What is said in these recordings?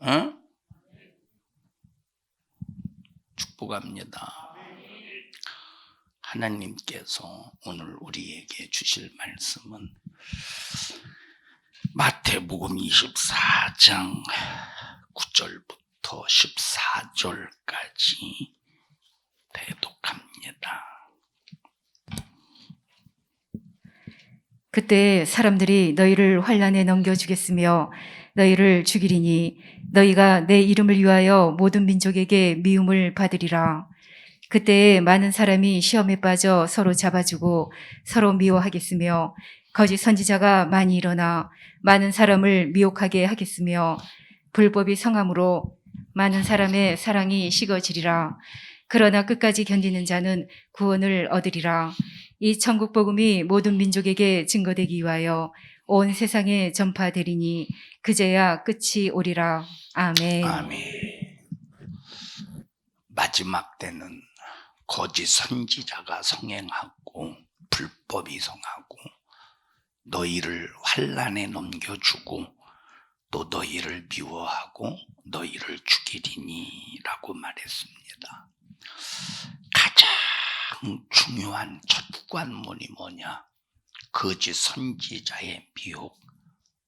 응? 축복합니다. 하나님께서 오늘 우리에게 주실 말씀은 마태복음 24장 9절부터 14절까지 대독합니다. 그때 사람들이 너희를 환난에 넘겨주겠으며 너희를 죽이리니 너희가 내 이름을 위하여 모든 민족에게 미움을 받으리라. 그때 많은 사람이 시험에 빠져 서로 잡아주고 서로 미워하겠으며 거짓 선지자가 많이 일어나 많은 사람을 미혹하게 하겠으며 불법이 성함으로 많은 사람의 사랑이 식어지리라. 그러나 끝까지 견디는 자는 구원을 얻으리라. 이 천국 복음이 모든 민족에게 증거되기 위하여 온 세상에 전파되리니 그제야 끝이 오리라. 아멘. 아멘. 마지막 때는 거짓 선지자가 성행하고 불법이 성하고 너희를 환난에 넘겨주고 또 너희를 미워하고 너희를 죽이리니 라고 말했습니다. 가장 중요한 첫 관문이 뭐냐? 거짓 선지자의 미혹,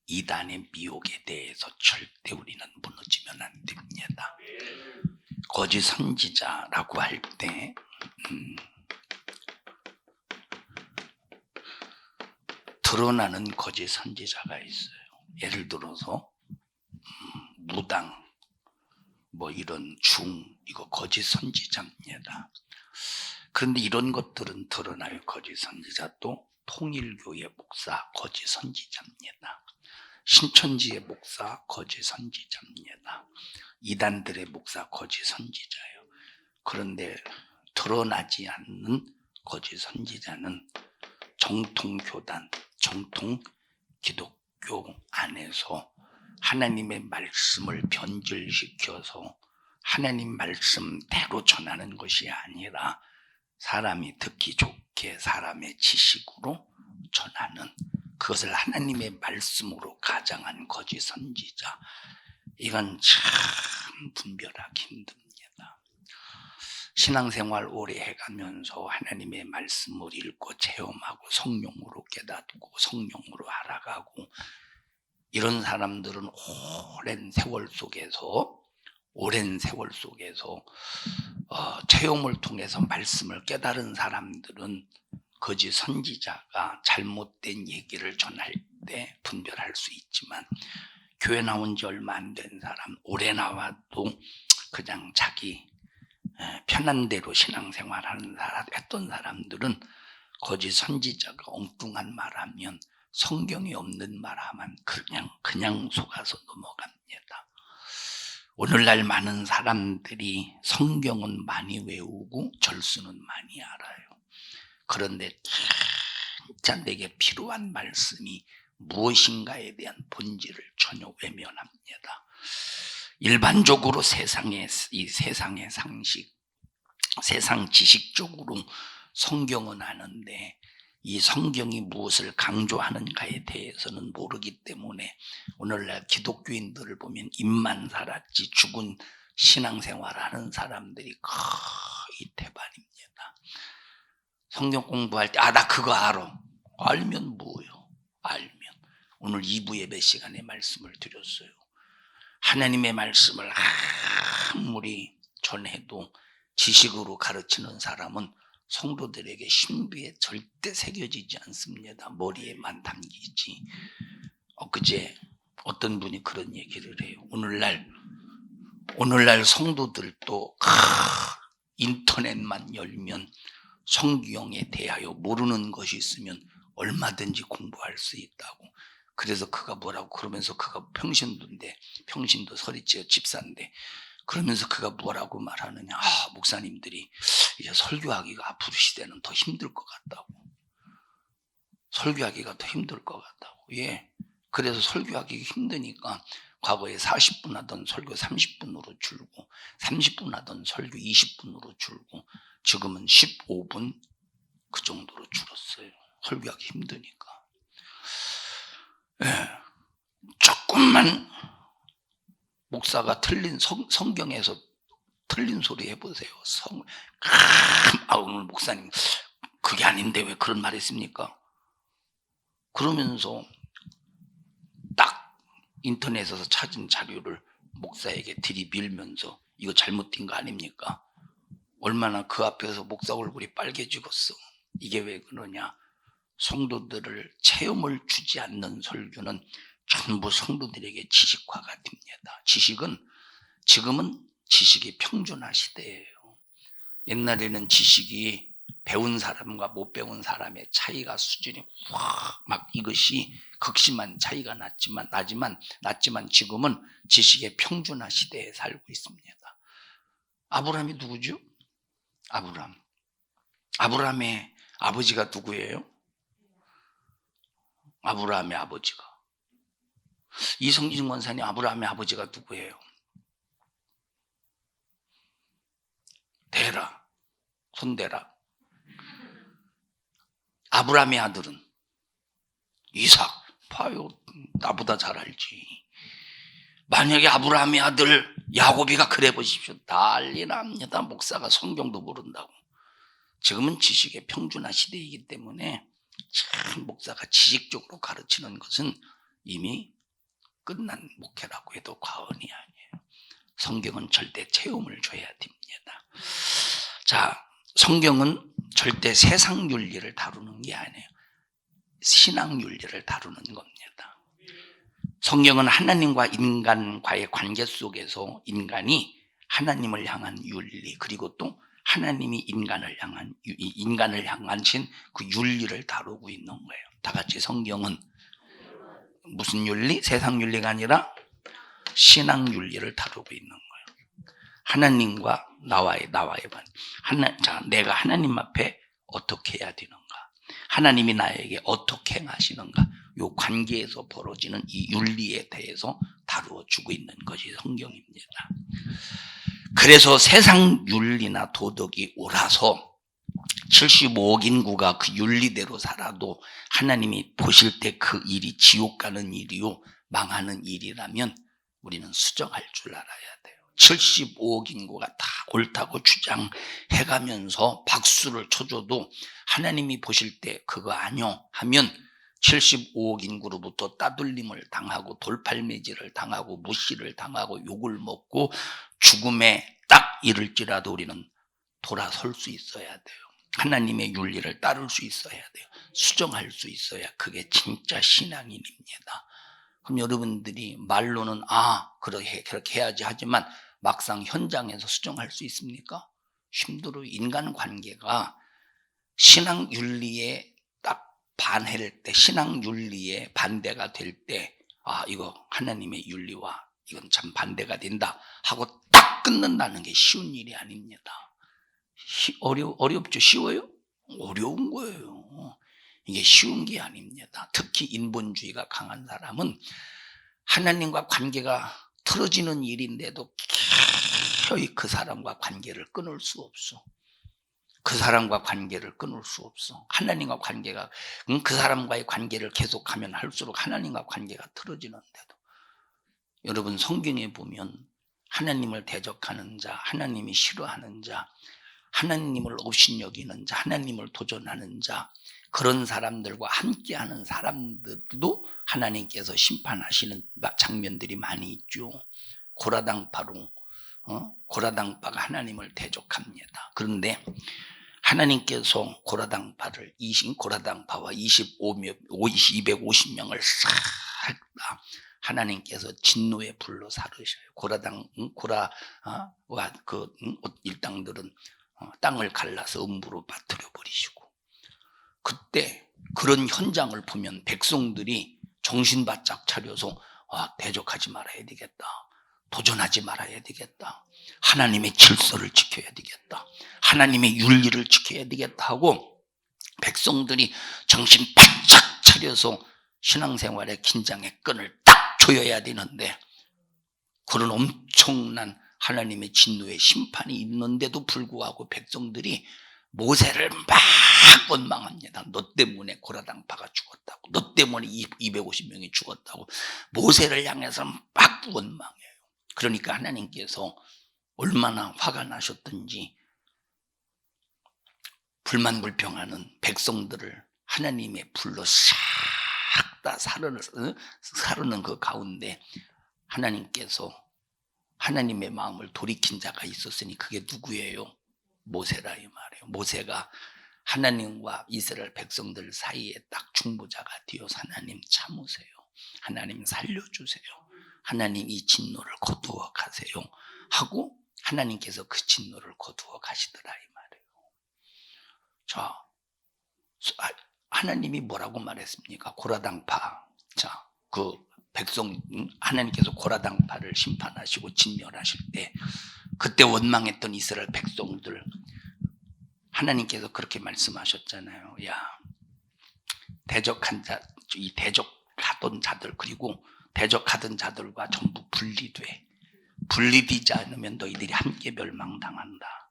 이단의 미혹에 대해서 절대 우리는 무너지면 안 됩니다. 거짓 선지자라고 할 때 드러나는 거짓 선지자가 있어요. 예를 들어서 무당, 이런 이거 거짓 선지자입니다. 그런데 이런 것들은 드러나요. 거짓 선지자. 또 통일교의 목사 거짓 선지자입니다. 신천지의 목사 거짓 선지자입니다. 이단들의 목사 거짓 선지자예요. 그런데 드러나지 않는 거짓 선지자는 정통교단, 정통 기독교 안에서 하나님의 말씀을 변질시켜서 하나님 말씀대로 전하는 것이 아니라 사람이 듣기 좋게 사람의 지식으로 전하는, 그것을 하나님의 말씀으로 가장한 거짓 선지자, 이건 참 분별하기 힘듭니다. 신앙생활 오래 해가면서 하나님의 말씀을 읽고 체험하고 성령으로 깨닫고 성령으로 알아가고, 이런 사람들은 오랜 세월 속에서 체험을 통해서 말씀을 깨달은 사람들은 거짓 선지자가 잘못된 얘기를 전할 때 분별할 수 있지만, 교회 나온 지 얼마 안 된 사람, 오래 나와도 그냥 자기 편한 대로 신앙생활 했던 사람들은 거짓 선지자가 엉뚱한 말하면, 성경이 없는 말하면 그냥 속아서 넘어갑니다. 오늘날 많은 사람들이 성경은 많이 외우고 절수는 많이 알아요. 그런데 진짜 내게 필요한 말씀이 무엇인가에 대한 본질을 전혀 외면합니다. 일반적으로 이 세상의 상식, 세상 지식적으로 성경은 아는데 이 성경이 무엇을 강조하는가에 대해서는 모르기 때문에 오늘날 기독교인들을 보면 입만 살았지 죽은 신앙생활하는 사람들이 거의 대반입니다. 성경 공부할 때 나 그거 알아. 알면 뭐예요? 알면. 오늘 2부 예배 시간에 말씀을 드렸어요. 하나님의 말씀을 아무리 전해도 지식으로 가르치는 사람은 성도들에게 신비에 절대 새겨지지 않습니다. 머리에만 담기지. 엊그제 어떤 분이 그런 얘기를 해요. 오늘날 성도들도 인터넷만 열면 성경에 대하여 모르는 것이 있으면 얼마든지 공부할 수 있다고. 그래서 그가 뭐라고 그러면서, 그가 평신도 서리지어 집사인데, 그러면서 그가 뭐라고 말하느냐. 목사님들이 이제 설교하기가 앞으로 시대는 더 힘들 것 같다고. 설교하기가 더 힘들 것 같다고. 예. 그래서 설교하기 힘드니까 과거에 40분 하던 설교 30분으로 줄고, 30분 하던 설교 20분으로 줄고, 지금은 15분 그 정도로 줄었어요. 설교하기 힘드니까. 예. 조금만 목사가 틀린 성경에서 틀린 소리 해보세요. 오늘 목사님 그게 아닌데 왜 그런 말 했습니까? 그러면서 딱 인터넷에서 찾은 자료를 목사에게 들이밀면서 이거 잘못된 거 아닙니까? 얼마나 그 앞에서 목사 얼굴이 빨개지겠어. 이게 왜 그러냐? 성도들을 체험을 주지 않는 설교는 전부 성도들에게 지식화가 됩니다. 지금은 지식이 평준화 시대예요. 옛날에는 지식이 배운 사람과 못 배운 사람의 차이가 수준이 막 이것이 극심한 차이가 났지만 지금은 지식의 평준화 시대에 살고 있습니다. 아브라함이 누구죠? 아브라함의 아버지가 누구예요? 아브라함의 아버지가. 이성진 권사님, 아브라함의 아버지가 누구예요? 대라, 손대라. 아브라함의 아들은 이삭. 봐요, 나보다 잘 알지. 만약에 아브라함의 아들 야곱이가 그래 보십시오. 난리 납니다. 목사가 성경도 모른다고. 지금은 지식의 평준화 시대이기 때문에 참 목사가 지식적으로 가르치는 것은 이미 끝난 목회라고 해도 과언이 아니에요. 성경은 절대 체험을 줘야 됩니다. 자, 성경은 절대 세상 윤리를 다루는 게 아니에요. 신앙 윤리를 다루는 겁니다. 성경은 하나님과 인간과의 관계 속에서 인간이 하나님을 향한 윤리, 그리고 또 하나님이 인간을 향하신 그 윤리를 다루고 있는 거예요. 다 같이 성경은 무슨 윤리? 세상 윤리가 아니라 신앙 윤리를 다루고 있는 거예요. 하나님과 나와의 관계. 자, 내가 하나님 앞에 어떻게 해야 되는가? 하나님이 나에게 어떻게 행하시는가? 이 관계에서 벌어지는 이 윤리에 대해서 다루어 주고 있는 것이 성경입니다. 그래서 세상 윤리나 도덕이 옳아서 75억 인구가 그 윤리대로 살아도 하나님이 보실 때 그 일이 지옥 가는 일이요 망하는 일이라면 우리는 수정할 줄 알아야 돼요. 75억 인구가 다 옳다고 주장해가면서 박수를 쳐줘도 하나님이 보실 때 그거 아니요 하면 75억 인구로부터 따돌림을 당하고 돌팔매질을 당하고 무시를 당하고 욕을 먹고 죽음에 딱 이를지라도 우리는 돌아설 수 있어야 돼요. 하나님의 윤리를 따를 수 있어야 돼요. 수정할 수 있어야 그게 진짜 신앙인입니다. 그럼 여러분들이 말로는 그렇게 해야지 하지만 막상 현장에서 수정할 수 있습니까? 힘들어요. 인간관계가 신앙 윤리에 딱 반할 때, 신앙 윤리에 반대가 될 때 이거 하나님의 윤리와 이건 참 반대가 된다 하고 딱 끊는다는 게 쉬운 일이 아닙니다. 어렵죠? 쉬워요? 어려운 거예요. 이게 쉬운 게 아닙니다. 특히 인본주의가 강한 사람은 하나님과 관계가 틀어지는 일인데도 기어이 그 사람과 관계를 끊을 수 없어. 그 사람과 관계를 끊을 수 없어. 하나님과 관계가 그 사람과의 관계를 계속하면 할수록 하나님과 관계가 틀어지는데도 여러분 성경에 보면 하나님을 대적하는 자, 하나님이 싫어하는 자, 하나님을 업신여기는 자, 하나님을 도전하는 자, 그런 사람들과 함께하는 사람들도 하나님께서 심판하시는 장면들이 많이 있죠. 고라당파가 하나님을 대적합니다. 그런데 하나님께서 고라당파와 250명을 싹 하나님께서 진노의 불로 사르셔요. 고라와 그 일당들은 땅을 갈라서 음부로 빠뜨려 버리시고, 그때 그런 현장을 보면 백성들이 정신 바짝 차려서 대적하지 말아야 되겠다, 도전하지 말아야 되겠다, 하나님의 질서를 지켜야 되겠다, 하나님의 윤리를 지켜야 되겠다 하고 백성들이 정신 바짝 차려서 신앙생활의 긴장의 끈을 딱 조여야 되는데, 그런 엄청난 하나님의 진노의 심판이 있는데도 불구하고 백성들이 모세를 막 원망합니다. 너 때문에 고라당파가 죽었다고, 너 때문에 250명이 죽었다고 모세를 향해서 막 원망해요. 그러니까 하나님께서 얼마나 화가 나셨든지 불만불평하는 백성들을 하나님의 불로 싹 다 사르는 그 가운데 하나님께서 하나님의 마음을 돌이킨 자가 있었으니 그게 누구예요? 모세라 이 말이에요. 모세가 하나님과 이스라엘 백성들 사이에 딱 중보자가 되어서 하나님 참으세요. 하나님 살려주세요. 하나님 이 진노를 거두어 가세요. 하고 하나님께서 그 진노를 거두어 가시더라 이 말이에요. 자, 하나님이 뭐라고 말했습니까? 고라당파. 자, 그 백성 하나님께서 고라당파를 심판하시고 진멸하실 때 그때 원망했던 이스라엘 백성들 하나님께서 그렇게 말씀하셨잖아요. 야, 대적한 자, 이 대적하던 자들 그리고 대적하던 자들과 전부 분리되지 않으면 너희들이 함께 멸망당한다.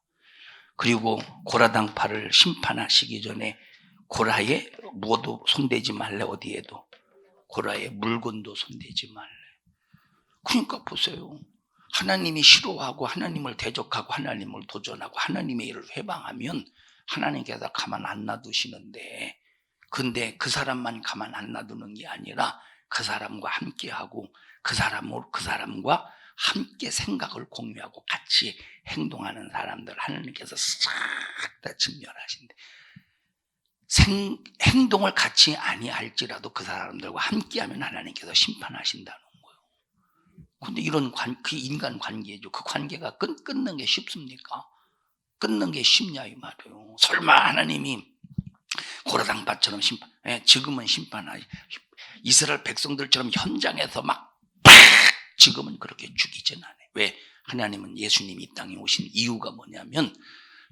그리고 고라당파를 심판하시기 전에 고라에 무엇도 손대지 말래. 어디에도 고라에 물건도 손대지 말래. 그러니까 보세요. 하나님이 싫어하고 하나님을 대적하고 하나님을 도전하고 하나님의 일을 회방하면 하나님께서 가만 안 놔두시는데, 근데 그 사람만 가만 안 놔두는 게 아니라 그 사람과 함께하고 그 사람과 함께 생각을 공유하고 같이 행동하는 사람들 하나님께서 싹 다 진멸하신대. 행동을 같이 아니할지라도 그 사람들과 함께하면 하나님께서 심판하신다는 거예요. 근데 이런 그 인간 관계죠. 그 관계가 끊는 게 쉽습니까? 끊는 게 쉽냐 이 말이에요. 설마 하나님이 고라당파처럼 지금은 심판하지, 이스라엘 백성들처럼 현장에서 막 지금은 그렇게 죽이진 않아요. 왜? 하나님은 예수님이 이 땅에 오신 이유가 뭐냐면,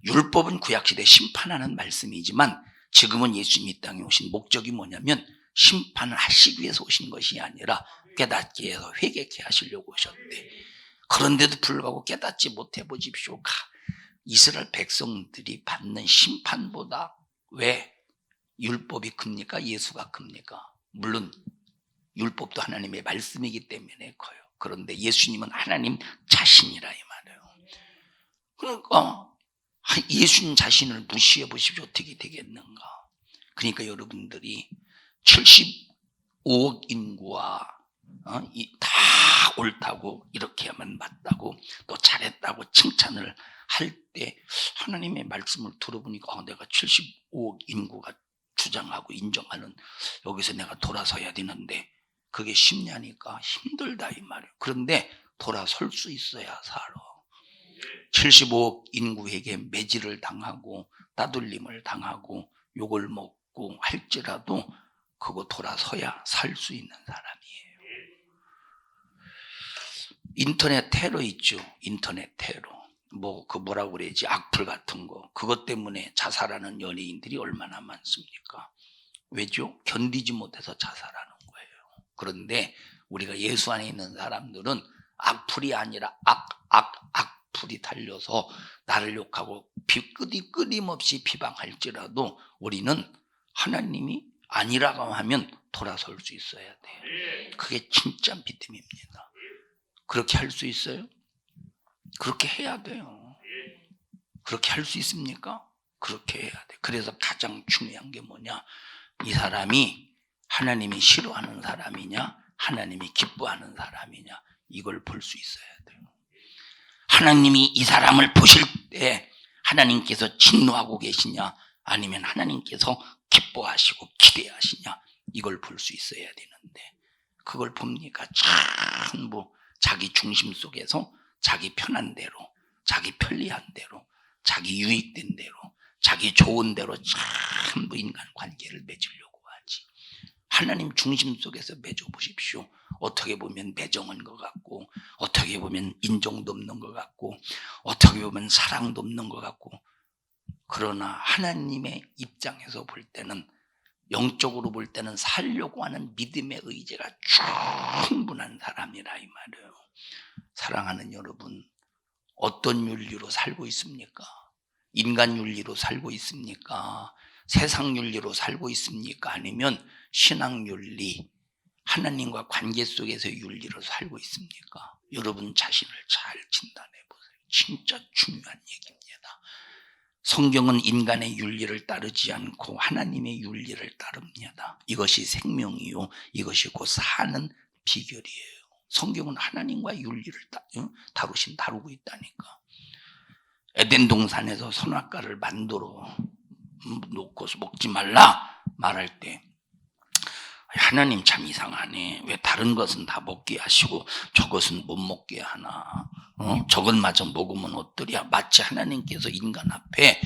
율법은 구약시대 심판하는 말씀이지만 지금은 예수님이 이 땅에 오신 목적이 뭐냐면 심판을 하시기 위해서 오신 것이 아니라 깨닫게 해서 회개케 하시려고 오셨대. 그런데도 불구하고 깨닫지 못해 보십시오. 이스라엘 백성들이 받는 심판보다 왜 율법이 큽니까? 예수가 큽니까? 물론 율법도 하나님의 말씀이기 때문에 커요. 그런데 예수님은 하나님 자신이라 이 말이에요. 그러니까 예수님 자신을 무시해 보십시오. 어떻게 되겠는가? 그러니까 여러분들이 75억 인구와 다 옳다고 이렇게 하면 맞다고 또 잘했다고 칭찬을 할 때 하나님의 말씀을 들어보니까 내가 75억 인구가 주장하고 인정하는 여기서 내가 돌아서야 되는데 그게 쉽냐니까 힘들다 이 말이에요. 그런데 돌아설 수 있어야 살아. 75억 인구에게 매질을 당하고 따돌림을 당하고 욕을 먹고 할지라도 그거 돌아서야 살 수 있는 사람이에요. 인터넷 테러 있죠. 인터넷 테러. 뭐라고 그래야지, 악플 같은 거. 그것 때문에 자살하는 연예인들이 얼마나 많습니까? 왜죠? 견디지 못해서 자살하는 거예요. 그런데 우리가 예수 안에 있는 사람들은 악플이 아니라 악플이 달려서 나를 욕하고 끊임없이 비방할지라도 우리는 하나님이 아니라고 하면 돌아설 수 있어야 돼요. 그게 진짜 믿음입니다. 그렇게 할 수 있어요? 그렇게 해야 돼요. 그렇게 할 수 있습니까? 그렇게 해야 돼. 그래서 가장 중요한 게 뭐냐? 이 사람이 하나님이 싫어하는 사람이냐, 하나님이 기뻐하는 사람이냐, 이걸 볼 수 있어야 돼요. 하나님이 이 사람을 보실 때 하나님께서 진노하고 계시냐, 아니면 하나님께서 기뻐하시고 기대하시냐, 이걸 볼 수 있어야 되는데 그걸 봅니까? 전부 자기 중심 속에서 자기 편한 대로, 자기 편리한 대로, 자기 유익된 대로, 자기 좋은 대로 전부 인간 관계를 맺으려고 하지. 하나님 중심 속에서 맺어보십시오. 어떻게 보면 매정한 것 같고, 어떻게 보면 인정도 없는 것 같고, 어떻게 보면 사랑도 없는 것 같고, 그러나 하나님의 입장에서 볼 때는, 영적으로 볼 때는 살려고 하는 믿음의 의지가 충분한 사람이라 이 말이에요. 사랑하는 여러분, 어떤 윤리로 살고 있습니까? 인간 윤리로 살고 있습니까? 세상 윤리로 살고 있습니까? 아니면 신앙 윤리, 하나님과 관계 속에서 윤리를 살고 있습니까? 여러분 자신을 잘 진단해 보세요. 진짜 중요한 얘기입니다. 성경은 인간의 윤리를 따르지 않고 하나님의 윤리를 따릅니다. 이것이 생명이요, 이것이 곧 사는 비결이에요. 성경은 하나님과 윤리를 다루고 있다니까. 에덴 동산에서 선악과를 만들어 놓고서 먹지 말라 말할 때 하나님 참 이상하네. 왜 다른 것은 다 먹게 하시고 저것은 못 먹게 하나. 저것마저 먹으면 어떠랴. 마치 하나님께서 인간 앞에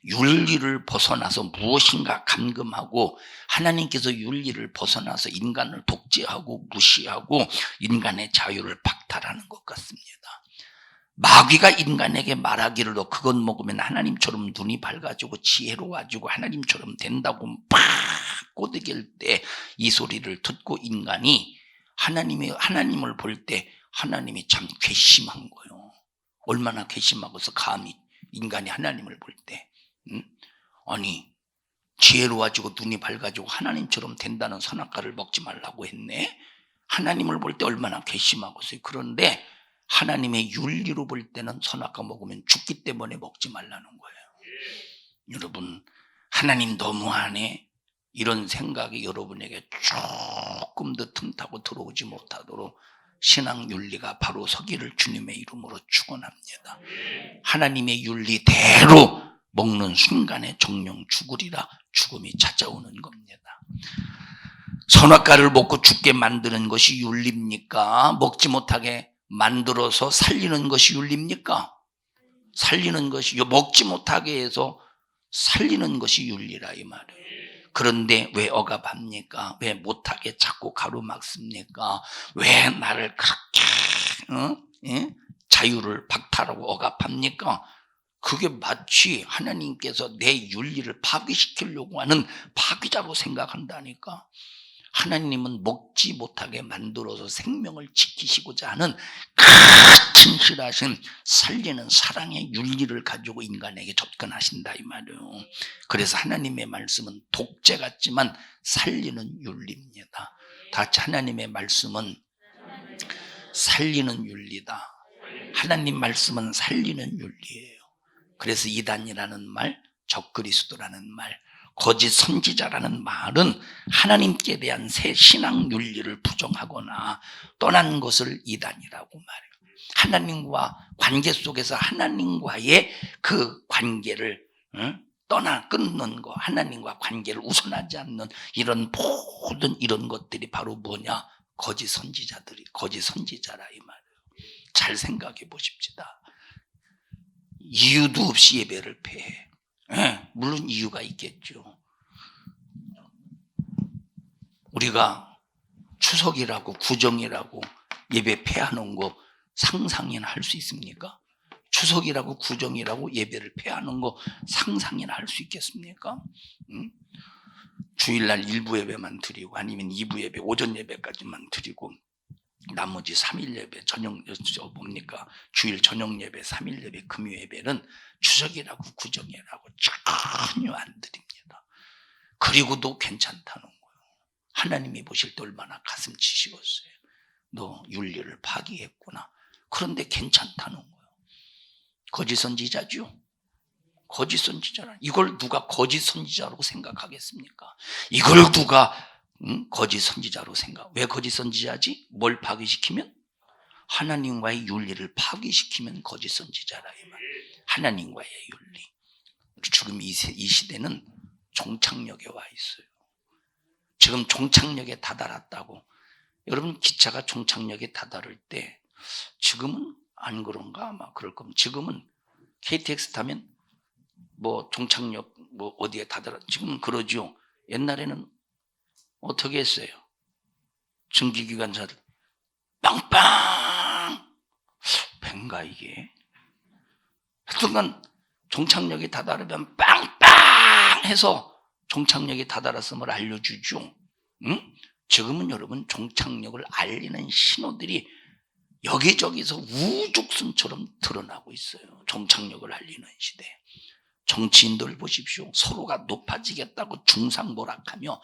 윤리를 벗어나서 무엇인가 감금하고 하나님께서 윤리를 벗어나서 인간을 독재하고 무시하고 인간의 자유를 박탈하는 것 같습니다. 마귀가 인간에게 말하기를 너 그것 먹으면 하나님처럼 눈이 밝아지고 지혜로워지고 하나님처럼 된다고 막 꼬드길 때 이 소리를 듣고 인간이 하나님을 볼 때 하나님이 참 괘씸한 거예요. 얼마나 괘씸하고서 감히 인간이 하나님을 볼 때 아니 지혜로워지고 눈이 밝아지고 하나님처럼 된다는 선악과를 먹지 말라고 했네. 하나님을 볼 때 얼마나 괘씸하고서. 그런데 하나님의 윤리로 볼 때는 선악과 먹으면 죽기 때문에 먹지 말라는 거예요. 여러분 하나님 너무하네 이런 생각이 여러분에게 조금 더 틈타고 들어오지 못하도록 신앙 윤리가 바로 서기를 주님의 이름으로 축원합니다. 하나님의 윤리대로 먹는 순간에 정령 죽으리라 죽음이 찾아오는 겁니다. 선악과를 먹고 죽게 만드는 것이 윤리입니까? 먹지 못하게 만들어서 살리는 것이 윤리입니까? 살리는 것이 먹지 못하게 해서 살리는 것이 윤리라 이 말이에요. 그런데 왜 억압합니까? 왜 못하게 자꾸 가로막습니까? 왜 나를 그렇게 자유를 박탈하고 억압합니까? 그게 마치 하나님께서 내 윤리를 파괴시키려고 하는 파괴자로 생각한다니까. 하나님은 먹지 못하게 만들어서 생명을 지키시고자 하는 진실하신 살리는 사랑의 윤리를 가지고 인간에게 접근하신다 이 말이에요. 그래서 하나님의 말씀은 독재 같지만 살리는 윤리입니다. 다 같이 하나님의 말씀은 살리는 윤리다. 하나님 말씀은 살리는 윤리예요. 그래서 이단이라는 말, 적그리스도라는 말, 거짓 선지자라는 말은 하나님께 대한 새 신앙 윤리를 부정하거나 떠난 것을 이단이라고 말해요. 하나님과 관계 속에서 하나님과의 그 관계를 끊는 거, 하나님과 관계를 우선하지 않는 이런 모든 이런 것들이 바로 뭐냐? 거짓 선지자라 이 말이에요. 잘 생각해 보십시다. 이유도 없이 예배를 폐해. 물론 이유가 있겠죠. 우리가 추석이라고 구정이라고 예배 폐하는 거 상상이나 할 수 있습니까? 추석이라고 구정이라고 예배를 폐하는 거 상상이나 할 수 있겠습니까? 주일날 일부 예배만 드리고 아니면 2부 예배, 오전 예배까지만 드리고 나머지 3일 예배, 주일 저녁 예배, 3일 예배, 금요 예배는 추석이라고 구정이라고 전혀 안 드립니다. 그리고도 괜찮다는 거예요. 하나님이 보실 때 얼마나 가슴 치시겠어요. 너 윤리를 파기했구나. 그런데 괜찮다는 거예요. 거짓 선지자죠. 거짓 선지자라. 이걸 누가 거짓 선지자라고 생각하겠습니까? 이걸 누가 거짓 선지자로 생각. 왜 거짓 선지자지? 뭘 파괴시키면? 하나님과의 윤리를 파괴시키면 거짓 선지자라 이 말. 하나님과의 윤리. 지금 이 시대는 종착역에 와 있어요. 지금 종착역에 다다랐다고. 여러분 기차가 종착역에 다다를 때 지금은 안 그런가 아마 그럴 겁니다. 지금은 KTX 타면 뭐 종착역 뭐 어디에 다다라. 지금은 그러죠. 옛날에는 어떻게 했어요? 증기기관차들 빵빵 벤가 이게 하여튼간 종착역에 다다르면 빵빵 해서 종착역에 다다랐음을 알려주죠. 응? 지금은 여러분 종착역을 알리는 신호들이 여기저기서 우죽순처럼 드러나고 있어요. 종착역을 알리는 시대. 정치인들 보십시오. 서로가 높아지겠다고 중상모락하며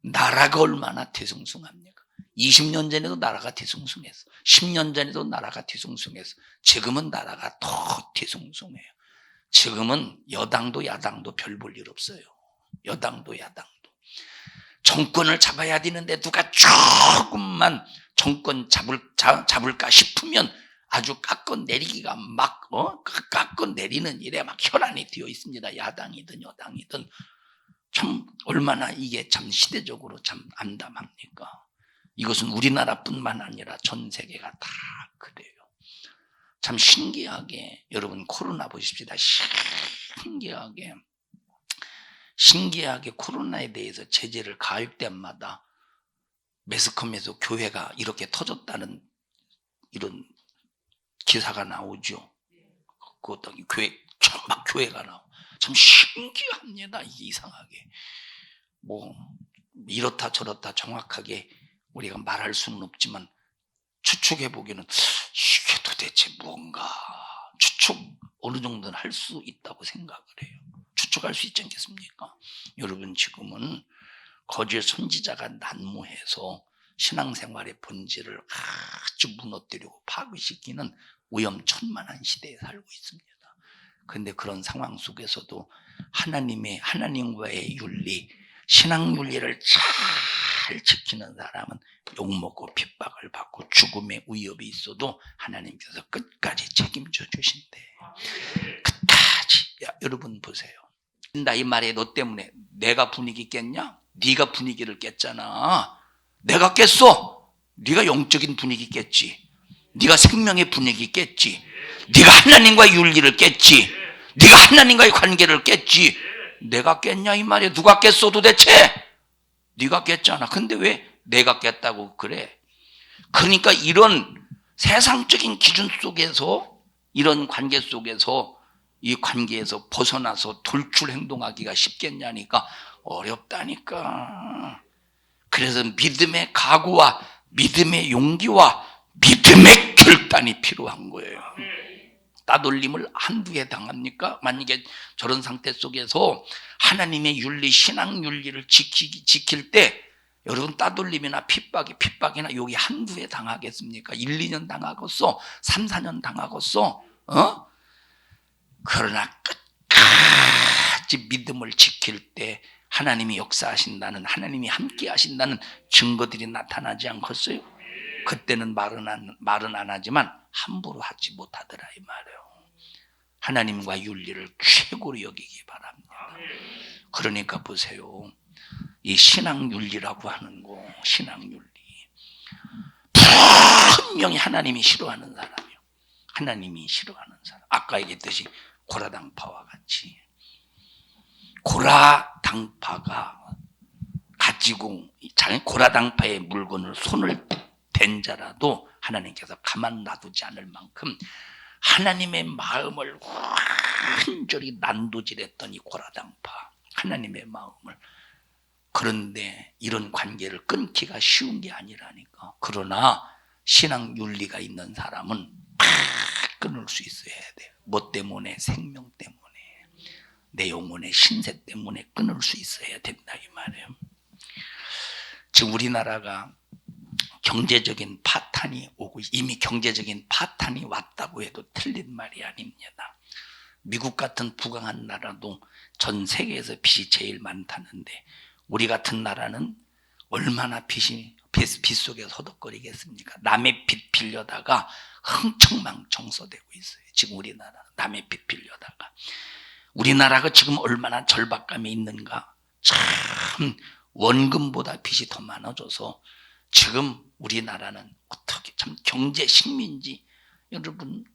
나라가 얼마나 대성승합니까? 20년 전에도 나라가 뒤숭숭했어. 10년 전에도 나라가 뒤숭숭했어. 지금은 나라가 더 뒤숭숭해요. 지금은 여당도 야당도 별 볼 일 없어요. 여당도 야당도. 정권을 잡아야 되는데 누가 조금만 정권 잡을까 싶으면 아주 깎아내리기가 막 깎아내리는 일에 막 혈안이 되어 있습니다. 야당이든 여당이든. 참 얼마나 이게 참 시대적으로 참 암담합니까? 이것은 우리나라뿐만 아니라 전 세계가 다 그래요. 참 신기하게 여러분 코로나 보십시다. 신기하게 코로나에 대해서 제재를 가할 때마다 매스컴에서 교회가 이렇게 터졌다는 이런 기사가 나오죠. 그것도 막 교회가 나오고 참 신기합니다. 이게 이상하게 뭐 이렇다 저렇다 정확하게 우리가 말할 수는 없지만 추측해 보기에는 이게 도대체 뭔가 추측 어느 정도는 할 수 있다고 생각을 해요. 추측할 수 있지 않겠습니까? 여러분 지금은 거짓 선지자가 난무해서 신앙생활의 본질을 아주 무너뜨리고 파괴시키는 위험천만한 시대에 살고 있습니다. 그런데 그런 상황 속에서도 하나님과의 윤리, 신앙 윤리를 잘 지키는 사람은 욕먹고 핍박을 받고 죽음의 위협이 있어도 하나님께서 끝까지 책임져 주신대. 끝까지. 여러분 보세요. 나 이 말에 너 때문에 내가 분위기 깼냐? 네가 분위기를 깼잖아. 내가 깼어. 네가 영적인 분위기 깼지. 네가 생명의 분위기 깼지. 네가 하나님과의 윤리를 깼지. 네가 하나님과의 관계를 깼지. 내가 깼냐 이 말이야. 누가 깼어 도대체? 네가 깼잖아. 근데 왜 내가 깼다고 그래? 그러니까 이런 세상적인 기준 속에서 이런 관계 속에서 이 관계에서 벗어나서 돌출 행동하기가 쉽겠냐니까 어렵다니까. 그래서 믿음의 각오와 믿음의 용기와 믿음의 결단이 필요한 거예요. 따돌림을 한두 해 당합니까? 만약에 저런 상태 속에서 하나님의 윤리, 신앙 윤리를 지킬 때 여러분 따돌림이나 핍박이나 여기 한두 해 당하겠습니까? 1, 2년 당하겠어? 3, 4년 당하겠어? 그러나 끝까지 믿음을 지킬 때 하나님이 역사하신다는, 하나님이 함께 하신다는 증거들이 나타나지 않겠어요? 그때는 말은 안 하지만 함부로 하지 못하더라 이 말이에요. 하나님과 윤리를 최고로 여기기 바랍니다. 그러니까 보세요. 이 신앙 윤리라고 하는 거, 신앙 윤리. 분명히 하나님이 싫어하는 사람이요. 하나님이 싫어하는 사람. 아까 얘기했듯이 고라당파와 같이. 고라당파가 가지고 고라당파의 물건을 손을 댄 자라도 하나님께서 가만 놔두지 않을 만큼 하나님의 마음을 완전히 난도질했던 이 고라당파, 하나님의 마음을. 그런데 이런 관계를 끊기가 쉬운 게 아니라니까. 그러나 신앙 윤리가 있는 사람은 끊을 수 있어야 돼요. 뭐 때문에? 생명 때문에, 내 영혼의 신세 때문에 끊을 수 있어야 된다 이 말이에요. 지금 우리나라가 경제적인 파탄이 오고 이미 경제적인 파탄이 왔다고 해도 틀린 말이 아닙니다. 미국 같은 부강한 나라도 전 세계에서 빚이 제일 많다는데 우리 같은 나라는 얼마나 빚 속에 서덕거리겠습니까? 남의 빚 빌려다가 흥청망청 써대고 있어요. 지금 우리나라 남의 빚 빌려다가. 우리나라가 지금 얼마나 절박감이 있는가. 참 원금보다 빚이 더 많아져서 지금 우리나라는 어떻게 참 경제 식민지. 여러분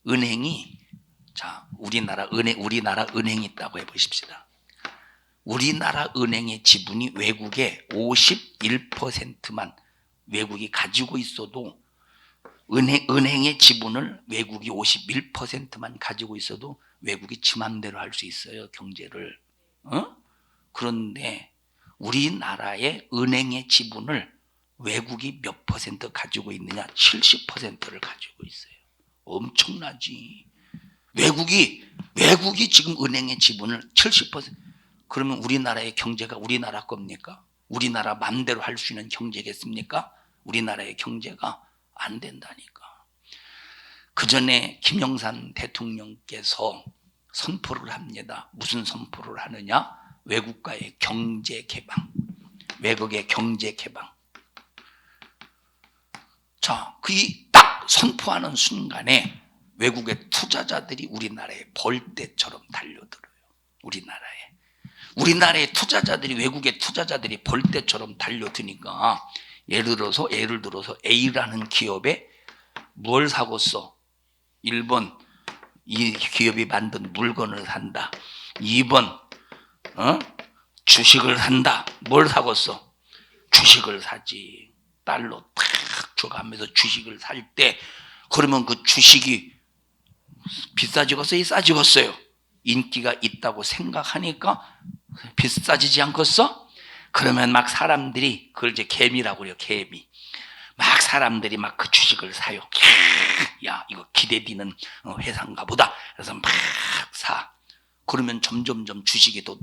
은행이 우리나라 은행이 있다고 해보십시다. 우리나라 은행의 지분이 외국의 51%만 외국이 가지고 있어도 은행의 지분을 외국이 51%만 가지고 있어도 외국이 지 맘대로 할 수 있어요, 경제를. 그런데 우리나라의 은행의 지분을 외국이 몇 퍼센트 가지고 있느냐? 70%를 가지고 있어요. 엄청나지. 외국이 지금 은행의 지분을 70%. 그러면 우리나라의 경제가 우리나라 겁니까? 우리나라 맘대로 할 수 있는 경제겠습니까? 우리나라의 경제가 안 된다니까. 그 전에 김영삼 대통령께서 선포를 합니다. 무슨 선포를 하느냐? 외국과의 경제 개방, 외국의 경제 개방. 자, 그 딱 선포하는 순간에 외국의 투자자들이 우리나라에 벌떼처럼 달려들어요. 우리나라의 투자자들이, 외국의 투자자들이 벌떼처럼 달려드니까 예를 들어서 A라는 기업에 뭘 사고 써? 1번 이 기업이 만든 물건을 산다. 2번 주식을 산다. 뭘 사고 써? 주식을 사지. 달러 탁 줘가면서 주식을 살 때 그러면 그 주식이 비싸지겠어요? 싸지겠어요? 인기가 있다고 생각하니까 비싸지지 않겠어? 그러면 막 사람들이 그걸 이제 개미라고 그래요. 개미. 막 사람들이 막 그 주식을 사요. 야, 이거 기대되는 회사인가 보다. 그래서 막 사. 그러면 점점점 주식이 더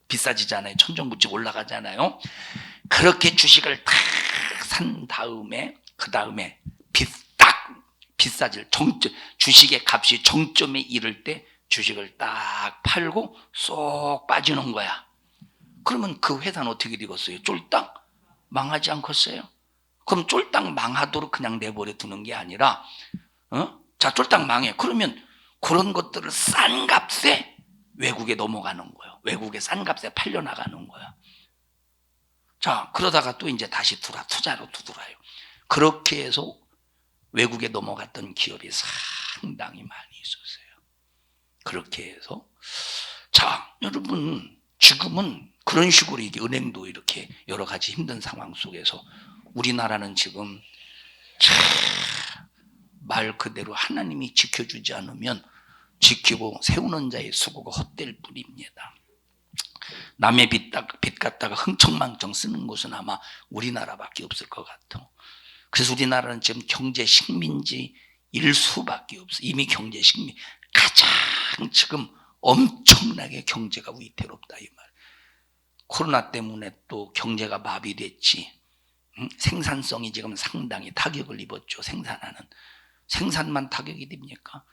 비싸지잖아요. 천정부지 올라가잖아요. 그렇게 주식을 딱 산 다음에 그 다음에 비싸질 주식의 값이 정점에 이를 때 주식을 딱 팔고 쏙 빠지는 거야. 그러면 그 회사는 어떻게 되겠어요? 쫄딱 망하지 않겠어요? 그럼 쫄딱 망하도록 그냥 내버려 두는 게 아니라 자, 쫄딱 망해. 그러면 그런 것들을 싼 값에 외국에 넘어가는 거예요. 외국에 싼 값에 팔려나가는 거야. 자, 그러다가 또 이제 다시 투자로 들어와요. 그렇게 해서 외국에 넘어갔던 기업이 상당히 많이 있었어요. 그렇게 해서 자, 여러분 지금은 그런 식으로 이게 은행도 이렇게 여러 가지 힘든 상황 속에서 우리나라는 지금 말 그대로 하나님이 지켜주지 않으면 지키고 세우는 자의 수고가 헛될 뿐입니다. 남의 빚 갖다가 흥청망청 쓰는 곳은 아마 우리나라밖에 없을 것 같아. 그래서 우리나라는 지금 경제 식민지일 수밖에 없어. 이미 경제 식민 가장 지금 엄청나게 경제가 위태롭다 이 말. 코로나 때문에 또 경제가 마비됐지. 생산성이 지금 상당히 타격을 입었죠. 생산만 타격이 됩니까?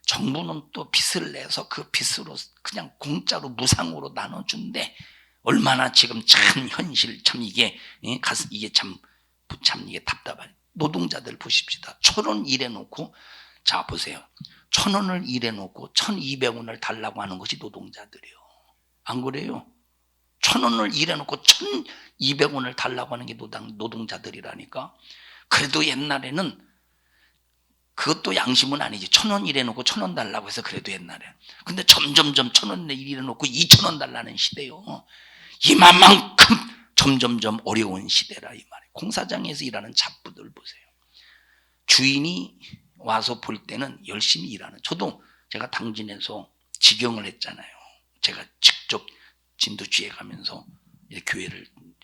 정부는 또 빚을 내서 그 빚으로 그냥 공짜로 무상으로 나눠준대. 얼마나 지금 참 현실 참 이게 참 이게 답답한. 노동자들 보십시다. 1,000원 일해놓고 자 보세요. 1,000원을 일해놓고 1,200원을 달라고 하는 것이 노동자들이요. 안 그래요? 1,000원을 일해놓고 1,200원을 달라고 하는 게 노동자들이라니까. 그래도 옛날에는 그것도 양심은 아니지. 1,000원 일해놓고 1,000원 달라고 해서 그래도 옛날에. 근데 점점점 1,000원 일해놓고 2,000원 달라는 시대요. 이만큼 점점점 어려운 시대라 이 말이에요. 공사장에서 일하는 잡부들 보세요. 주인이 와서 볼 때는 열심히 일하는. 저도 제가 당진에서 직영을 했잖아요. 제가 직접 진도지에 가면서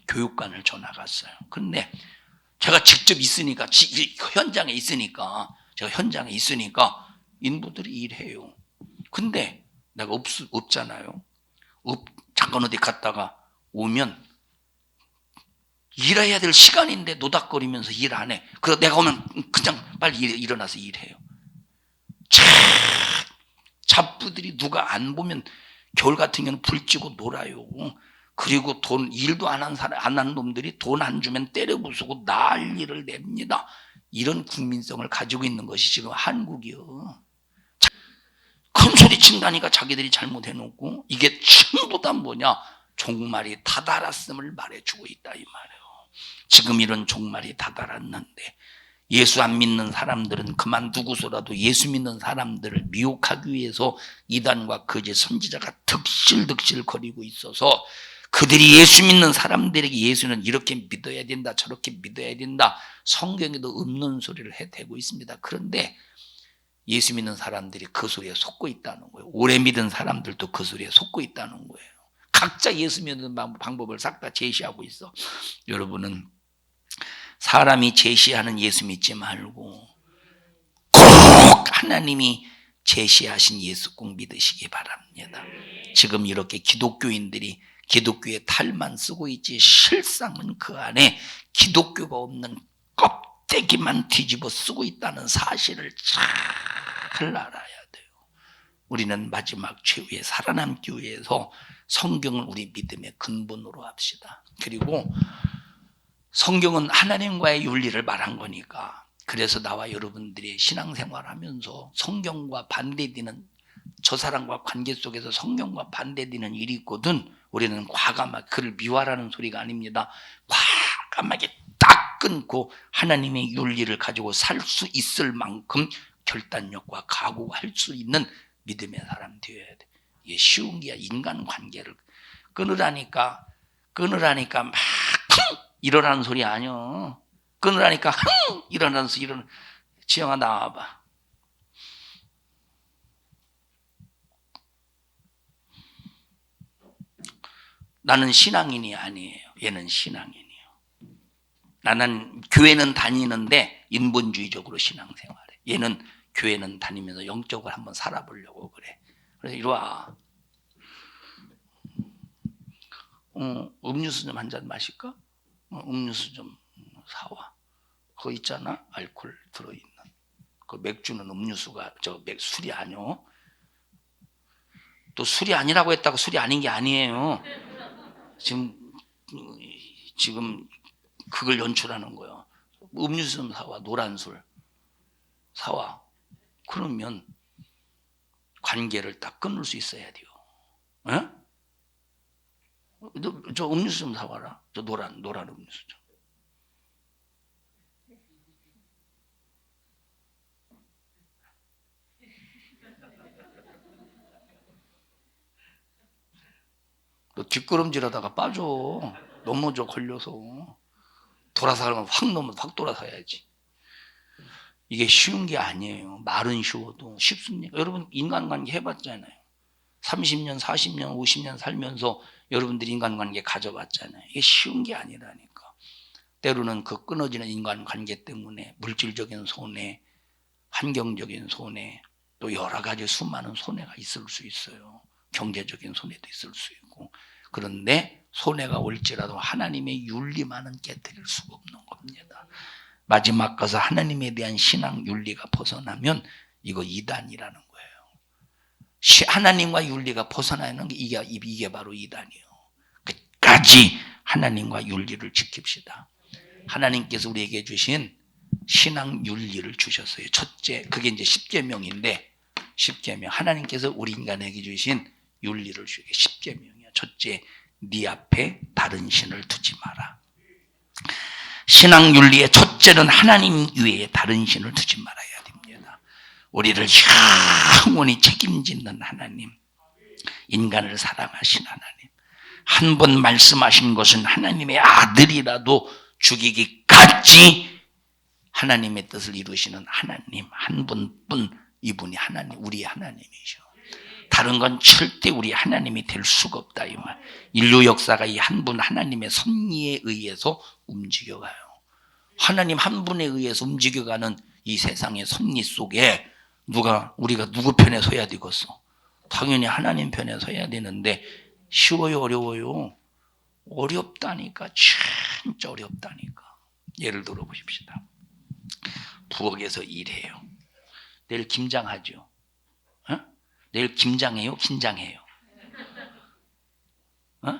교육관을 저 나갔어요. 그런데 제가 직접 있으니까 현장에 있으니까 인부들이 일해요. 근데 내가 없잖아요. 잠깐 어디 갔다가 오면 일해야 될 시간인데 노닥거리면서 일 안 해. 그래서 내가 오면 그냥 빨리 일어나서 일해요. 잡부들이 누가 안 보면 겨울 같은 경우는 불 찌고 놀아요. 그리고 일도 안 한 놈들이 돈 안 주면 때려 부수고 난리를 냅니다. 이런 국민성을 가지고 있는 것이 지금 한국이요. 큰 소리 친다니까 자기들이 잘못해놓고 이게 전부 다 뭐냐? 종말이 다다랐음을 말해주고 있다 이 말이에요. 지금 이런 종말이 다다랐는데 예수 안 믿는 사람들은 그만두고서라도 예수 믿는 사람들을 미혹하기 위해서 이단과 거짓 선지자가 득실득실 거리고 있어서 그들이 예수 믿는 사람들에게 예수는 이렇게 믿어야 된다 저렇게 믿어야 된다 성경에도 없는 소리를 해대고 있습니다. 그런데 예수 믿는 사람들이 그 소리에 속고 있다는 거예요. 오래 믿은 사람들도 그 소리에 속고 있다는 거예요. 각자 예수 믿는 방법을 싹 다 제시하고 있어. 여러분은 사람이 제시하는 예수 믿지 말고 꼭 하나님이 제시하신 예수 꼭 믿으시기 바랍니다. 지금 이렇게 기독교인들이 기독교의 탈만 쓰고 있지 실상은 그 안에 기독교가 없는 껍데기만 뒤집어 쓰고 있다는 사실을 잘 알아야 돼요. 우리는 마지막 최후에 살아남기 위해서 성경을 우리 믿음의 근본으로 합시다. 그리고 성경은 하나님과의 윤리를 말한 거니까, 그래서 나와 여러분들이 신앙생활하면서 성경과 반대되는, 저 사람과 관계 속에서 성경과 반대되는 일이 있거든, 우리는 과감하게 그를 미워하라는 소리가 아닙니다. 과감하게 딱 끊고 하나님의 윤리를 가지고 살 수 있을 만큼 결단력과 각오할 수 있는 믿음의 사람 되어야 돼. 이게 쉬운 게 인간관계를 끊으라니까 막 일어나는 소리 아니야. 끊으라니까 일어나는 소리. 지영아 나와봐. 나는 신앙인이 아니에요. 얘는 신앙인이에요. 나는 교회는 다니는데 인본주의적으로 신앙생활해. 얘는 교회는 다니면서 영적으로 한번 살아보려고 그래. 그래서 이리 와. 음료수 좀 한 잔 마실까? 음료수 좀 사와. 그거 있잖아, 알코올 들어있는. 그 맥주는 음료수가 술이 아니요. 또 술이 아니라고 했다고 술이 아닌 게 아니에요. 지금 그걸 연출하는 거예요. 음료수 좀 사와. 노란 술 사와. 그러면 관계를 딱 끊을 수 있어야 돼요. 에? 저 음료수 좀 사와라. 저 노란 음료수 좀. 너 뒷걸음질하다가 빠져. 넘어져 걸려서. 돌아서 가면 확 돌아서야지. 이게 쉬운 게 아니에요. 말은 쉬워도 쉽습니까? 여러분 인간관계 해봤잖아요. 30년, 40년, 50년 살면서 여러분들이 인간관계 가져봤잖아요. 이게 쉬운 게 아니라니까. 때로는 그 끊어지는 인간관계 때문에 물질적인 손해, 환경적인 손해, 또 여러 가지 수많은 손해가 있을 수 있어요. 경제적인 손해도 있을 수 있고. 그런데 손해가 올지라도 하나님의 윤리만은 깨뜨릴 수가 없는 겁니다. 마지막 가서 하나님에 대한 신앙 윤리가 벗어나면 이거 이단이라는 거예요. 하나님과 윤리가 벗어나는 게 이게 바로 이단이에요. 끝까지 하나님과 윤리를 지킵시다. 하나님께서 우리에게 주신 신앙 윤리를 주셨어요. 첫째, 그게 이제 십계명인데, 십계명, 하나님께서 우리 인간에게 주신 윤리를 주게 십계명이야. 첫째, 네 앞에 다른 신을 두지 마라. 신앙 윤리의 첫째는 하나님 외에 다른 신을 두지 말아야 됩니다. 우리를 영원히 책임지는 하나님, 인간을 사랑하신 하나님, 한 번 말씀하신 것은 하나님의 아들이라도 죽이기까지 하나님의 뜻을 이루시는 하나님 한 분뿐, 이분이 하나님, 우리 하나님이죠. 다른 건 절대 우리 하나님이 될 수가 없다 이 말. 인류 역사가 이 한 분 하나님의 섭리에 의해서 움직여가요. 하나님 한 분에 의해서 움직여가는 이 세상의 섭리 속에 우리가 누구 편에 서야 되겠어? 당연히 하나님 편에 서야 되는데, 쉬워요, 어려워요? 어렵다니까. 진짜 어렵다니까. 예를 들어 보십시다. 부엌에서 일해요. 내일 김장하죠. 어? 내일 김장해요? 긴장해요? 어?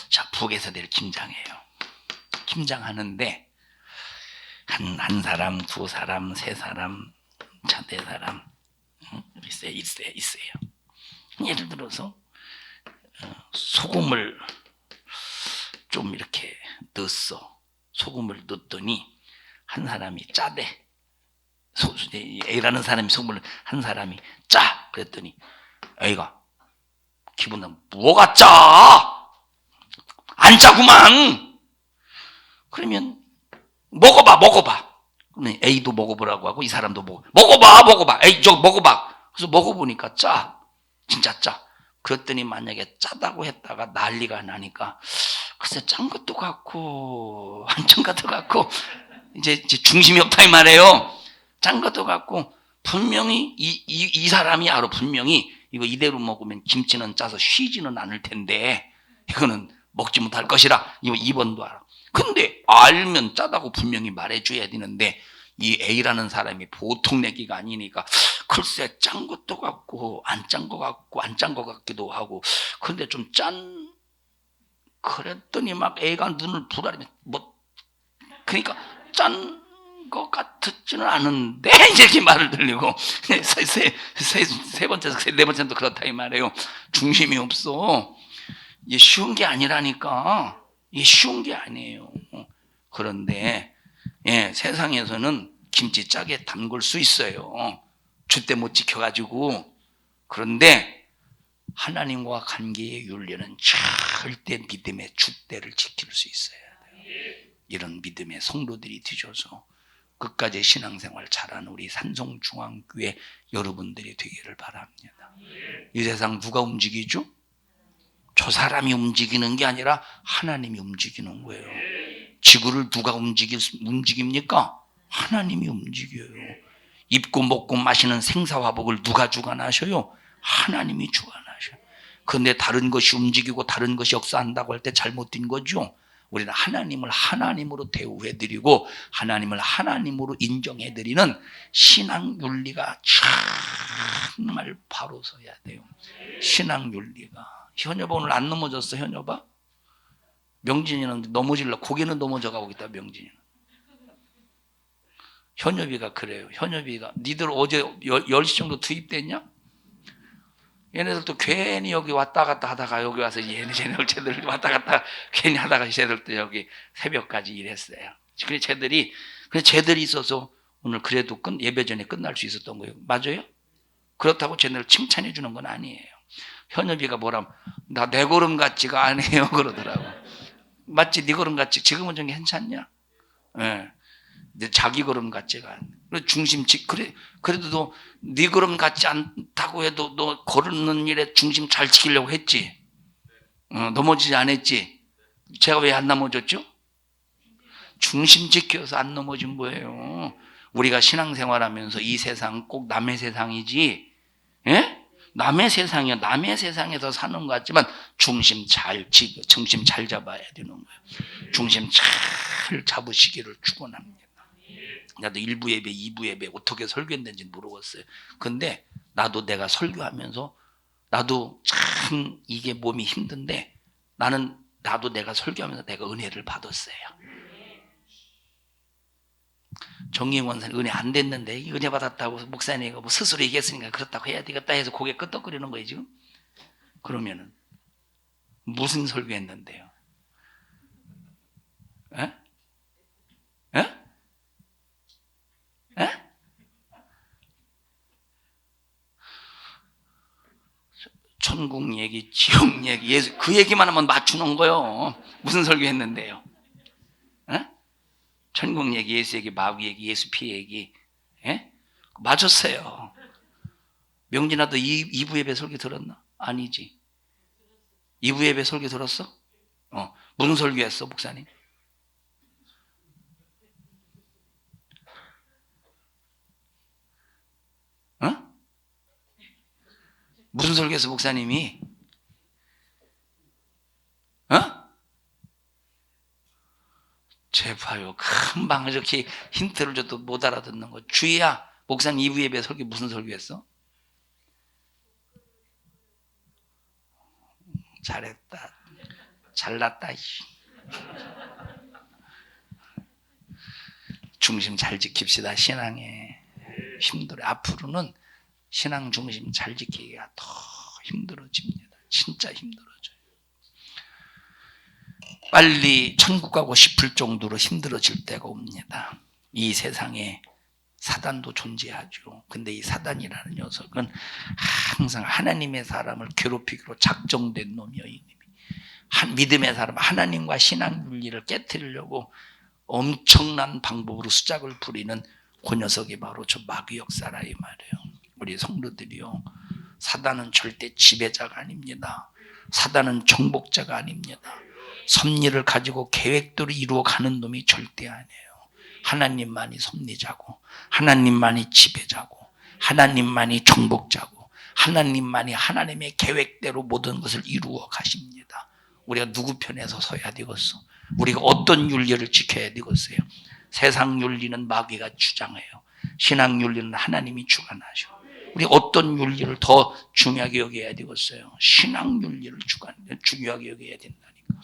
자, 부엌에서 내일 김장해요. 김장하는데 한 사람, 두 사람, 세 사람, 자, 네 사람 있어요. 예를 들어서 소금을 좀 이렇게 넣었어. 소금을 넣었더니 한 사람이 짜대. A라는 사람이 소금을, 한 사람이 짜. 그랬더니 A가 기분 나쁘면 뭐가 짜? 안 짜구만. 그러면 먹어봐. 그러면 A도 먹어보라고 하고 이 사람도 먹어봐. 에이, 저거 먹어봐. 그래서 먹어보니까 짜. 진짜 짜. 그랬더니 만약에 짜다고 했다가 난리가 나니까 글쎄 짠 것도 같고 안 짠 것도 같고 이제 중심이 없다 이 말이에요. 짠 것도 같고 분명히 이 사람이 알아. 분명히 이거 이대로 먹으면 김치는 짜서 쉬지는 않을 텐데 이거는 먹지 못할 것이라. 이거 2번도 알아. 근데 알면 짜다고 분명히 말해줘야 되는데 이 A라는 사람이 보통 내기가 아니니까 글쎄 짠 것도 같고 안 짠 것 같고 안 짠 것 같기도 하고 근데 좀 짠 그랬더니 막 A가 눈을 부라리면 뭐 그러니까 짠 것 같지는 않은데 이렇게 말을 들리고 세 번째 네 번째도 그렇다 이 말이에요. 중심이 없어. 이게 쉬운 게 아니라니까. 이게 쉬운 게 아니에요. 그런데 세상에서는 김치 짜게 담글 수 있어요. 줏대 못 지켜가지고. 그런데 하나님과 관계의 윤리는 절대 믿음의 줏대를 지킬 수 있어야 돼요. 이런 믿음의 성도들이 되셔서 끝까지 신앙생활 잘하는 우리 산성중앙교회 여러분들이 되기를 바랍니다. 이 세상 누가 움직이죠? 저 사람이 움직이는 게 아니라 하나님이 움직이는 거예요. 지구를 누가 움직입니까? 하나님이 움직여요. 입고 먹고 마시는 생사화복을 누가 주관하셔요? 하나님이 주관하셔요. 그런데 다른 것이 움직이고 다른 것이 역사한다고 할 때 잘못된 거죠. 우리는 하나님을 하나님으로 대우해드리고 하나님을 하나님으로 인정해드리는 신앙 윤리가 정말 바로 서야 돼요. 신앙 윤리가. 현여봐 오늘 안 넘어졌어? 현여봐? 명진이는 넘어질라. 고개는 넘어져 가고 있다. 명진이는. 현여비가 그래요. 현여비가 니들 어제 10시 정도 투입됐냐? 얘네들도 괜히 여기 왔다 갔다 하다가 여기 와서 쟤네들 왔다 갔다 괜히 하다가 쟤들도 여기 새벽까지 일했어요. 그래 쟤들이 있어서 오늘 그래도 예배 전에 끝날 수 있었던 거예요. 맞아요? 그렇다고 쟤네를 칭찬해 주는 건 아니에요. 현여비가 뭐라면 나 내 걸음 같지가 않아요 그러더라고. 맞지? 네 걸음 같지? 지금은 좀 괜찮냐? 예. 네, 자기 걸음 같지가 않아. 중심치 그래도 네 걸음 같지 않다고 해도 너 걸는 일에 중심 잘 지키려고 했지. 넘어지지 않았지. 제가 왜 안 넘어졌죠? 중심 지켜서 안 넘어진 거예요. 우리가 신앙생활하면서 이 세상 꼭 남의 세상이지. 예? 남의 세상이야. 남의 세상에서 사는 것 같지만 중심 잘 잡아야 되는 거예요. 중심 잘 잡으시기를 축원합니다. 나도 1부 예배, 2부 예배 어떻게 설교했는지 물어봤어요. 근데 나도 내가 설교하면서 나도 참 이게 몸이 힘든데 나도 내가 설교하면서 내가 은혜를 받았어요. 정의원 선생 은혜 안 됐는데 은혜 받았다고 목사님이 뭐 스스로 얘기했으니까 그렇다고 해야 되겠다 해서 고개 끄덕거리는 거예요 지금. 그러면은 무슨 설교했는데요? 에? 에? 에? 천국 얘기, 지옥 얘기, 예수 그 얘기만 하면 맞추는 거요. 무슨 설교했는데요? 에? 천국 얘기, 예수 얘기, 마귀 얘기, 예수 피 얘기, 에? 맞았어요. 명진아 도 2부 예배 설교 들었나? 아니지. 2부 예배 설교 들었어? 무슨 설교했어 목사님? 무슨 설교했어 목사님이? 제봐요. 금방 이렇게 힌트를 줘도 못 알아듣는 거. 주희야, 목사님 2부 예배 설교 무슨 설교했어? 잘했다. 잘났다. 중심 잘 지킵시다. 신앙에 힘들어. 앞으로는 신앙 중심 잘 지키기가 더 힘들어집니다. 진짜 힘들어져요. 빨리 천국 가고 싶을 정도로 힘들어질 때가 옵니다. 이 세상에 사단도 존재하죠. 근데 이 사단이라는 녀석은 항상 하나님의 사람을 괴롭히기로 작정된 놈이요. 믿음의 사람, 하나님과 신앙 윤리를 깨트리려고 엄청난 방법으로 수작을 부리는 그 녀석이 바로 저 마귀 역사라 이 말이에요. 우리 성도들이요. 사단은 절대 지배자가 아닙니다. 사단은 정복자가 아닙니다. 섭리를 가지고 계획대로 이루어가는 놈이 절대 아니에요. 하나님만이 섭리자고 하나님만이 지배자고 하나님만이 정복자고 하나님만이 하나님의 계획대로 모든 것을 이루어 가십니다. 우리가 누구 편에서 서야 되겠어? 우리가 어떤 윤리를 지켜야 되겠어요? 세상 윤리는 마귀가 주장해요. 신앙 윤리는 하나님이 주관하셔. 우리 어떤 윤리를 더 중요하게 여겨야 되겠어요? 신앙 윤리를 중요하게 여겨야 된다니까.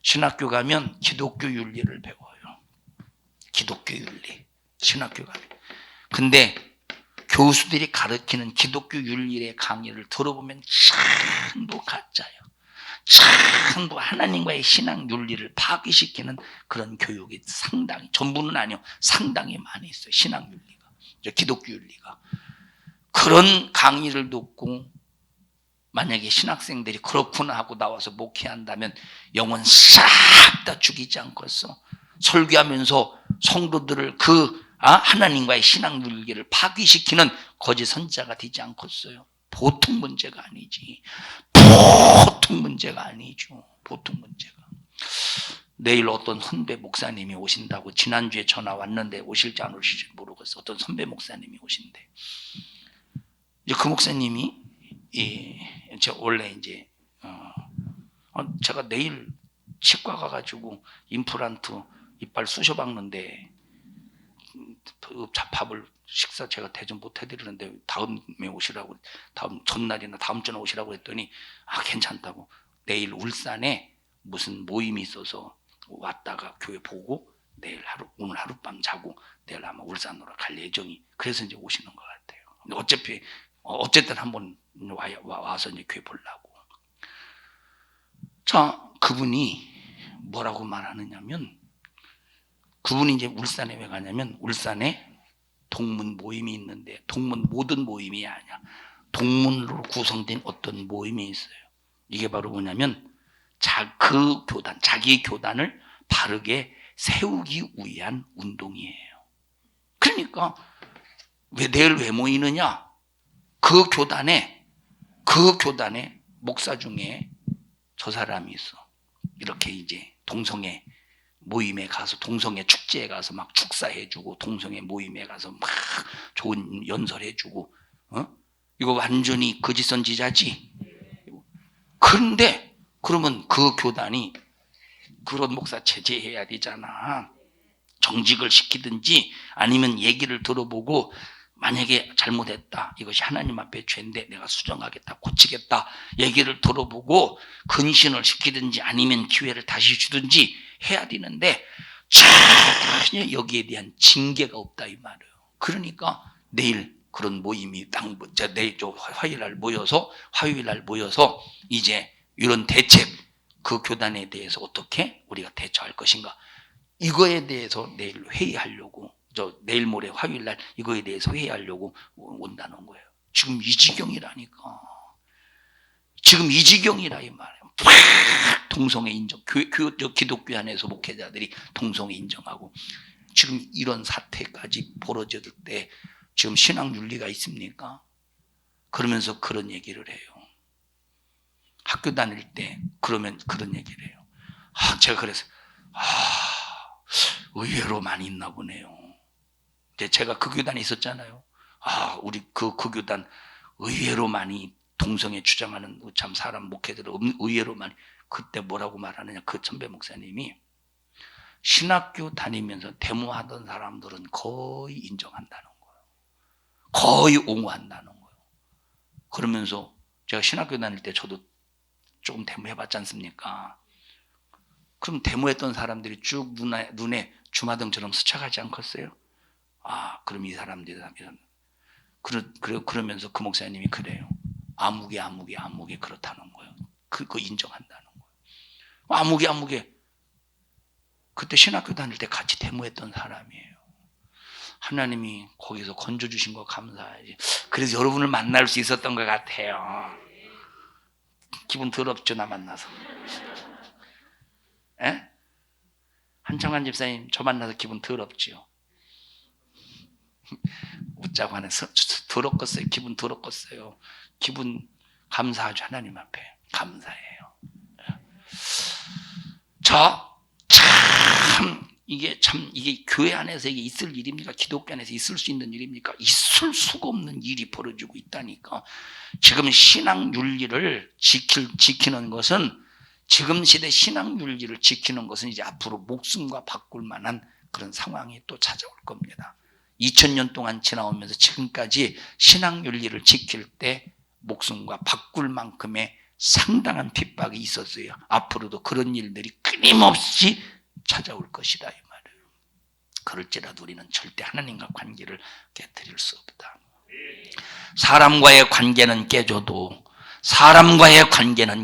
신학교 가면 기독교 윤리를 배워요. 기독교 윤리. 신학교 가면. 근데 교수들이 가르치는 기독교 윤리의 강의를 들어보면 전부 가짜예요. 전부 하나님과의 신앙 윤리를 파괴시키는 그런 교육이 상당히, 전부는 아니요, 상당히 많이 있어요. 신앙 윤리가, 기독교 윤리가. 그런 강의를 듣고 만약에 신학생들이 그렇구나 하고 나와서 목회한다면 영혼 싹 다 죽이지 않겠어? 설교하면서 성도들을 하나님과의 신앙 윤리를 파괴시키는 거짓 선자가 되지 않겠어요? 보통 문제가 아니지. 보통 문제가 아니죠. 보통 문제가. 내일 어떤 선배 목사님이 오신다고 지난주에 전화 왔는데 오실지 안 오실지 모르겠어. 어떤 선배 목사님이 오신대. 이제 그 목사님이 원래 이제 제가 내일 치과 가가지고 임플란트 이빨 쑤셔 박는데 밥을 식사 제가 대접 못 해드리는데 다음에 오시라고, 다음 전날이나 다음 주에 오시라고 했더니 괜찮다고. 내일 울산에 무슨 모임이 있어서 왔다가 교회 보고 오늘 하룻밤 자고 내일 아마 울산으로 갈 예정이. 그래서 이제 오시는 것 같아요. 근데 어쨌든 한번 와서 이제 교회 보려고. 자, 그분이 뭐라고 말하느냐면, 그분이 이제 울산에 왜 가냐면, 울산에 동문 모임이 있는데, 동문 모든 모임이 아니야. 동문으로 구성된 어떤 모임이 있어요. 이게 바로 뭐냐면 자기 교단을 바르게 세우기 위한 운동이에요. 그러니까 내일 왜 모이느냐? 그 교단에 목사 중에 저 사람이 있어. 이렇게 이제 동성애 모임에 가서, 동성애 축제에 가서 막 축사해주고, 동성애 모임에 가서 막 좋은 연설해주고, 이거 완전히 거짓선지자지. 그런데 그러면 그 교단이 그런 목사 제재해야 되잖아. 정직을 시키든지 아니면 얘기를 들어보고, 만약에 잘못했다, 이것이 하나님 앞에 죄인데 내가 수정하겠다, 고치겠다, 얘기를 들어보고 근신을 시키든지 아니면 기회를 다시 주든지 해야 되는데 전혀 여기에 대한 징계가 없다 이 말이에요. 그러니까 내일 그런 모임이 내일 화요일 날 모여서 이제 이런 대책, 그 교단에 대해서 어떻게 우리가 대처할 것인가, 이거에 대해서 내일 회의하려고, 내일 모레 화요일 날 이거에 대해서 회의하려고 온다는 거예요. 지금 이 지경이라니까. 지금 이 지경이라 이 말이에요. 동성애 인정, 기독교 안에서 목회자들이 동성애 인정하고, 지금 이런 사태까지 벌어졌을 때 지금 신앙 윤리가 있습니까? 그러면서 그런 얘기를 해요. 학교 다닐 때 그러면 그런 얘기를 해요. 제가 그래서 의외로 많이 있나 보네요. 제가 그 교단에 있었잖아요. 우리 그 교단 의외로 많이 동성애 주장하는 참 사람 목회들 의외로 많이. 그때 뭐라고 말하느냐, 그 선배 목사님이 신학교 다니면서 데모하던 사람들은 거의 인정한다는 거예요. 거의 옹호한다는 거예요. 그러면서 제가 신학교 다닐 때 저도 조금 데모해봤지 않습니까? 그럼 데모했던 사람들이 쭉 눈에 주마등처럼 스쳐가지 않겠어요? 그럼 이 사람들이 그러면서 그 목사님이 그래요. 아무개 그렇다는 거예요. 그거 인정한다는 거예요. 아무개 그때 신학교 다닐 때 같이 데모했던 사람이에요. 하나님이 거기서 건져주신 거 감사하지. 그래서 여러분을 만날 수 있었던 것 같아요. 기분 더럽죠, 나 만나서. 에? 한창환 집사님 저 만나서 기분 더럽지요. 웃자고 하네. 더럽겠어요. 기분 더럽겠어요. 기분 감사하죠. 하나님 앞에 감사해요. 이게 교회 안에서 이게 있을 일입니까? 기독교 안에서 있을 수 있는 일입니까? 있을 수가 없는 일이 벌어지고 있다니까. 지금 신앙 윤리를 지키는 것은 지금 시대 신앙윤리를 지키는 것은 이제 앞으로 목숨과 바꿀 만한 그런 상황이 또 찾아올 겁니다. 2000년 동안 지나오면서 지금까지 신앙윤리를 지킬 때 목숨과 바꿀 만큼의 상당한 핍박이 있었어요. 앞으로도 그런 일들이 끊임없이 찾아올 것이다 이 말이에요. 그럴지라도 우리는 절대 하나님과 관계를 깨뜨릴 수 없다. 사람과의 관계는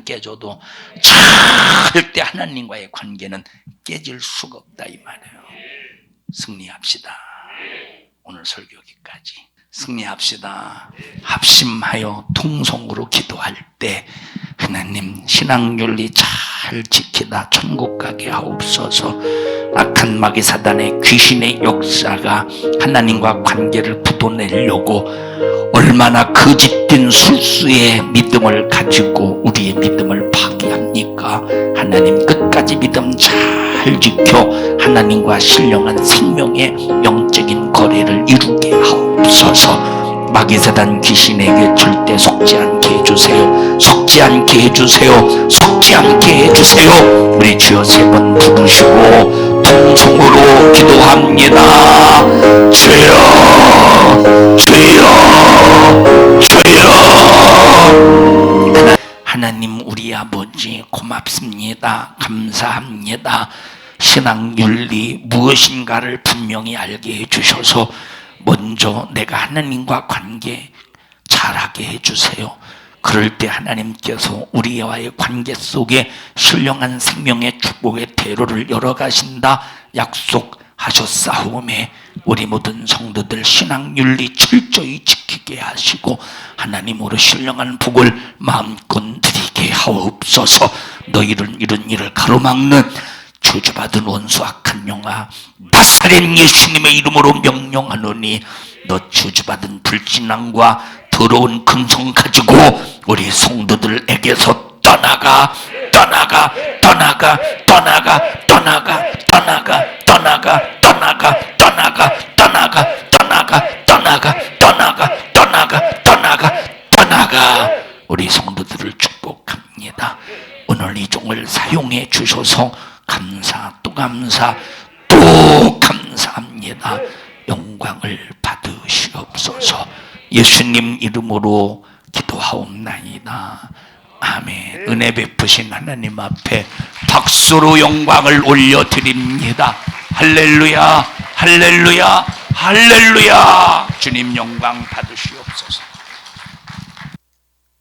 깨져도 절대 하나님과의 관계는 깨질 수가 없다 이 말이에요. 승리합시다. 오늘 설교 여기까지. 승리합시다. 합심하여 통성으로 기도할 때 하나님 신앙윤리 잘 지키다 천국 가게 하옵소서. 악한 마귀 사단의 귀신의 역사가 하나님과 관계를 부도내려고 얼마나 거짓된 술수의 믿음을 가지고 우리의 믿음을 파괴합니까? 하나님 끝까지 믿음 잘 지켜 하나님과 신령한 생명의 영적인 거래를 이루게 하옵소서. 마귀사단 귀신에게 절대 속지 않게 해주세요. 속지 않게 해주세요. 속지 않게 해주세요. 우리 주여 세 번 부르시고 통성으로 기도합니다. 주여 주여 주여. 하나님 우리 아버지 고맙습니다. 감사합니다. 신앙윤리 무엇인가를 분명히 알게 해주셔서 먼저 내가 하나님과 관계 잘하게 해주세요. 그럴 때 하나님께서 우리와의 관계 속에 신령한 생명의 축복의 대로를 열어가신다 약속하셨사오매 우리 모든 성도들 신앙윤리 철저히 지키게 하시고 하나님으로 신령한 복을 마음껏 드리게 하옵소서. 너희는 이런 일을 가로막는 저주받은 원수 악한 영아 나사렛 예수님의 이름으로 명령하노니 너 저주받은 불신앙과 더러운 근성 가지고 우리 성도들에게서 떠나가 떠나가 떠나가 떠나가 떠나가 떠나가 떠나가 떠나가 떠나가 떠나가 떠나가 떠나가 떠나가 떠나가 떠나가 떠나가. 우리 성도들을 축복합니다. 오늘 이 종을 사용해 주셔서 감사 또 감사 또 감사합니다. 영광을 받으시옵소서. 예수님 이름으로 기도하옵나이다. 아멘. 은혜 베푸신 하나님 앞에 박수로 영광을 올려드립니다. 할렐루야 할렐루야 할렐루야. 주님 영광 받으시옵소서.